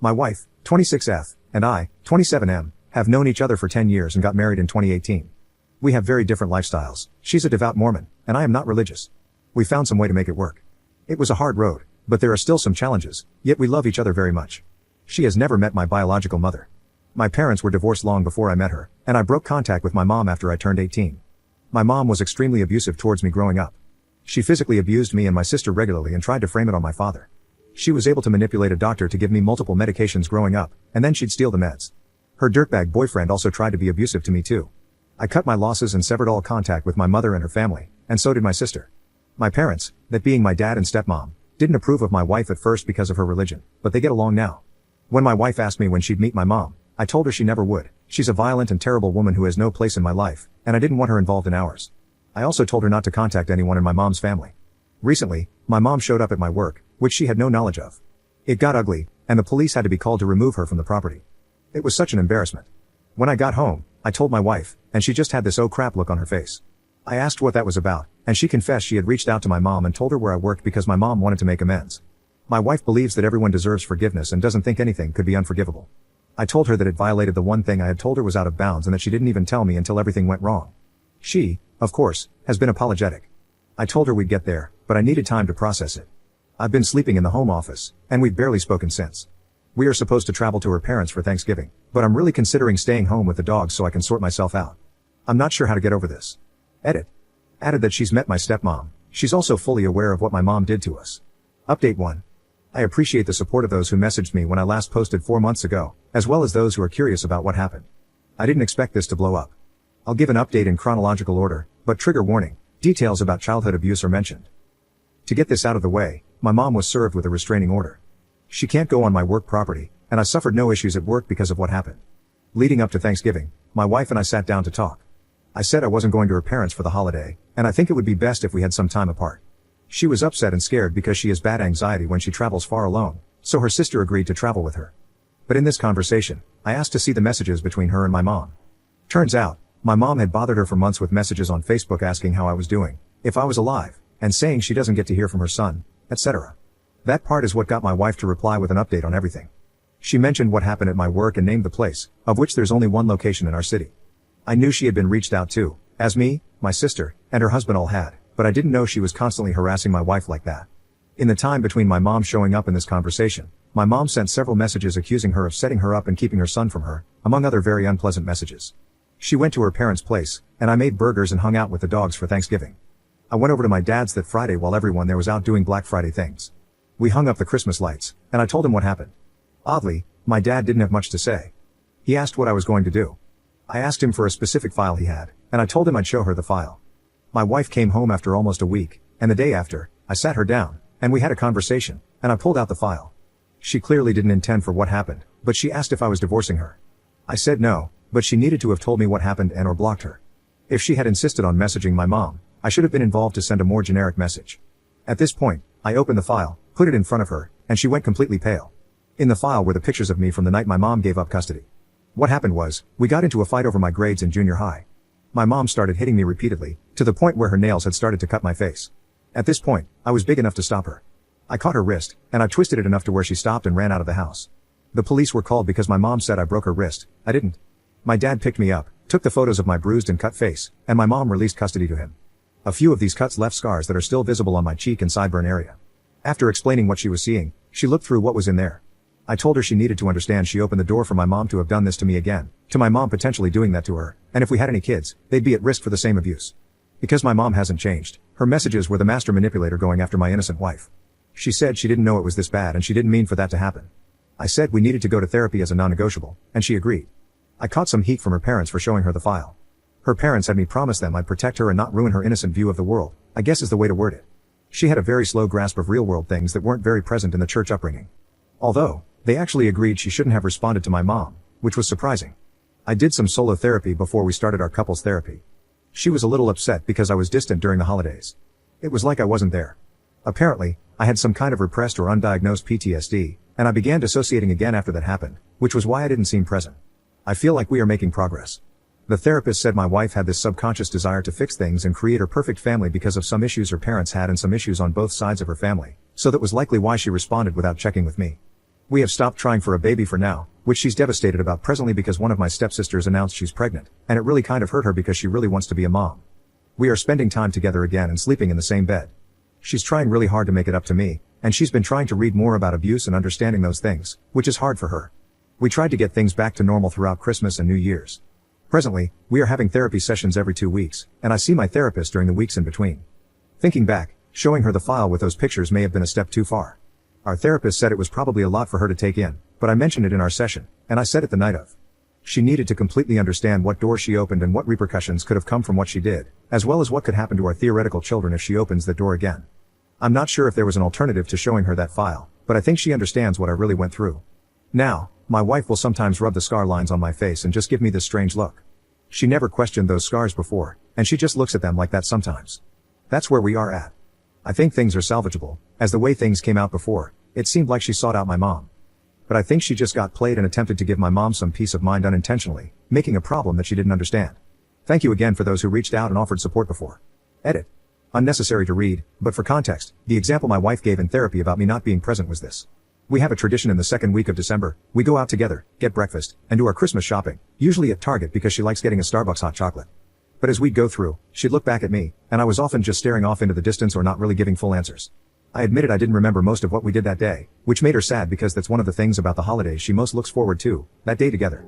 My wife, 26F, and I, 27M, have known each other for 10 years and got married in 2018. We have very different lifestyles. She's a devout Mormon, and I am not religious. We found some way to make it work. It was a hard road, but there are still some challenges, yet we love each other very much. She has never met my biological mother. My parents were divorced long before I met her, and I broke contact with my mom after I turned 18. My mom was extremely abusive towards me growing up. She physically abused me and my sister regularly and tried to frame it on my father. She was able to manipulate a doctor to give me multiple medications growing up, and then she'd steal the meds. Her dirtbag boyfriend also tried to be abusive to me too. I cut my losses and severed all contact with my mother and her family, and so did my sister. My parents, that being my dad and stepmom, didn't approve of my wife at first because of her religion, but they get along now. When my wife asked me when she'd meet my mom, I told her she never would. She's a violent and terrible woman who has no place in my life, and I didn't want her involved in ours. I also told her not to contact anyone in my mom's family. Recently, my mom showed up at my work, which she had no knowledge of. It got ugly, and the police had to be called to remove her from the property. It was such an embarrassment. When I got home, I told my wife, and she just had this oh crap look on her face. I asked what that was about, and she confessed she had reached out to my mom and told her where I worked because my mom wanted to make amends. My wife believes that everyone deserves forgiveness and doesn't think anything could be unforgivable. I told her that it violated the one thing I had told her was out of bounds and that she didn't even tell me until everything went wrong. She, of course, has been apologetic. I told her we'd get there, but I needed time to process it. I've been sleeping in the home office, and we've barely spoken since. We are supposed to travel to her parents for Thanksgiving, but I'm really considering staying home with the dogs so I can sort myself out. I'm not sure how to get over this. Edit. Added that she's met my stepmom. She's also fully aware of what my mom did to us. Update 1. I appreciate the support of those who messaged me when I last posted 4 months ago, as well as those who are curious about what happened. I didn't expect this to blow up. I'll give an update in chronological order, but trigger warning, details about childhood abuse are mentioned. To get this out of the way, my mom was served with a restraining order. She can't go on my work property, and I suffered no issues at work because of what happened. Leading up to Thanksgiving, my wife and I sat down to talk. I said I wasn't going to her parents for the holiday, and I think it would be best if we had some time apart. She was upset and scared because she has bad anxiety when she travels far alone, so her sister agreed to travel with her. But in this conversation, I asked to see the messages between her and my mom. Turns out, my mom had bothered her for months with messages on Facebook asking how I was doing, if I was alive, and saying she doesn't get to hear from her son, etc. That part is what got my wife to reply with an update on everything. She mentioned what happened at my work and named the place, of which there's only one location in our city. I knew she had been reached out to, as me, my sister, and her husband all had, but I didn't know she was constantly harassing my wife like that. In the time between my mom showing up in this conversation, my mom sent several messages accusing her of setting her up and keeping her son from her, among other very unpleasant messages. She went to her parents' place, and I made burgers and hung out with the dogs for Thanksgiving. I went over to my dad's that Friday while everyone there was out doing Black Friday things. We hung up the Christmas lights, and I told him what happened. Oddly, my dad didn't have much to say. He asked what I was going to do. I asked him for a specific file he had, and I told him I'd show her the file. My wife came home after almost a week, and the day after, I sat her down, and we had a conversation, and I pulled out the file. She clearly didn't intend for what happened, but she asked if I was divorcing her. I said no, but she needed to have told me what happened and or blocked her. If she had insisted on messaging my mom, I should have been involved to send a more generic message. At this point, I opened the file, put it in front of her, and she went completely pale. In the file were the pictures of me from the night my mom gave up custody. What happened was, we got into a fight over my grades in junior high. My mom started hitting me repeatedly, to the point where her nails had started to cut my face. At this point, I was big enough to stop her. I caught her wrist, and I twisted it enough to where she stopped and ran out of the house. The police were called because my mom said I broke her wrist. I didn't. My dad picked me up, took the photos of my bruised and cut face, and my mom released custody to him. A few of these cuts left scars that are still visible on my cheek and sideburn area. After explaining what she was seeing, she looked through what was in there. I told her she needed to understand she opened the door for my mom to have done this to me again, to my mom potentially doing that to her, and if we had any kids, they'd be at risk for the same abuse. Because my mom hasn't changed, her messages were the master manipulator going after my innocent wife. She said she didn't know it was this bad and she didn't mean for that to happen. I said we needed to go to therapy as a non-negotiable, and she agreed. I caught some heat from her parents for showing her the file. Her parents had me promise them I'd protect her and not ruin her innocent view of the world, I guess is the way to word it. She had a very slow grasp of real-world things that weren't very present in the church upbringing. Although, they actually agreed she shouldn't have responded to my mom, which was surprising. I did some solo therapy before we started our couples therapy. She was a little upset because I was distant during the holidays. It was like I wasn't there. Apparently, I had some kind of repressed or undiagnosed PTSD, and I began dissociating again after that happened, which was why I didn't seem present. I feel like we are making progress. The therapist said my wife had this subconscious desire to fix things and create her perfect family because of some issues her parents had and some issues on both sides of her family, so that was likely why she responded without checking with me. We have stopped trying for a baby for now, which she's devastated about presently because one of my stepsisters announced she's pregnant, and it really kind of hurt her because she really wants to be a mom. We are spending time together again and sleeping in the same bed. She's trying really hard to make it up to me, and she's been trying to read more about abuse and understanding those things, which is hard for her. We tried to get things back to normal throughout Christmas and New Year's. Presently, we are having therapy sessions every 2 weeks, and I see my therapist during the weeks in between. Thinking back, showing her the file with those pictures may have been a step too far. Our therapist said it was probably a lot for her to take in, but I mentioned it in our session, and I said it the night of. She needed to completely understand what door she opened and what repercussions could have come from what she did, as well as what could happen to our theoretical children if she opens the door again. I'm not sure if there was an alternative to showing her that file, but I think she understands what I really went through. Now, my wife will sometimes rub the scar lines on my face and just give me this strange look. She never questioned those scars before, and she just looks at them like that sometimes. That's where we are at. I think things are salvageable, as the way things came out before, it seemed like she sought out my mom. But I think she just got played and attempted to give my mom some peace of mind unintentionally, making a problem that she didn't understand. Thank you again for those who reached out and offered support before. Edit. Unnecessary to read, but for context, the example my wife gave in therapy about me not being present was this. We have a tradition in the second week of December, we go out together, get breakfast, and do our Christmas shopping, usually at Target because she likes getting a Starbucks hot chocolate. But as we'd go through, she'd look back at me, and I was often just staring off into the distance or not really giving full answers. I admitted I didn't remember most of what we did that day, which made her sad because that's one of the things about the holidays she most looks forward to, that day together.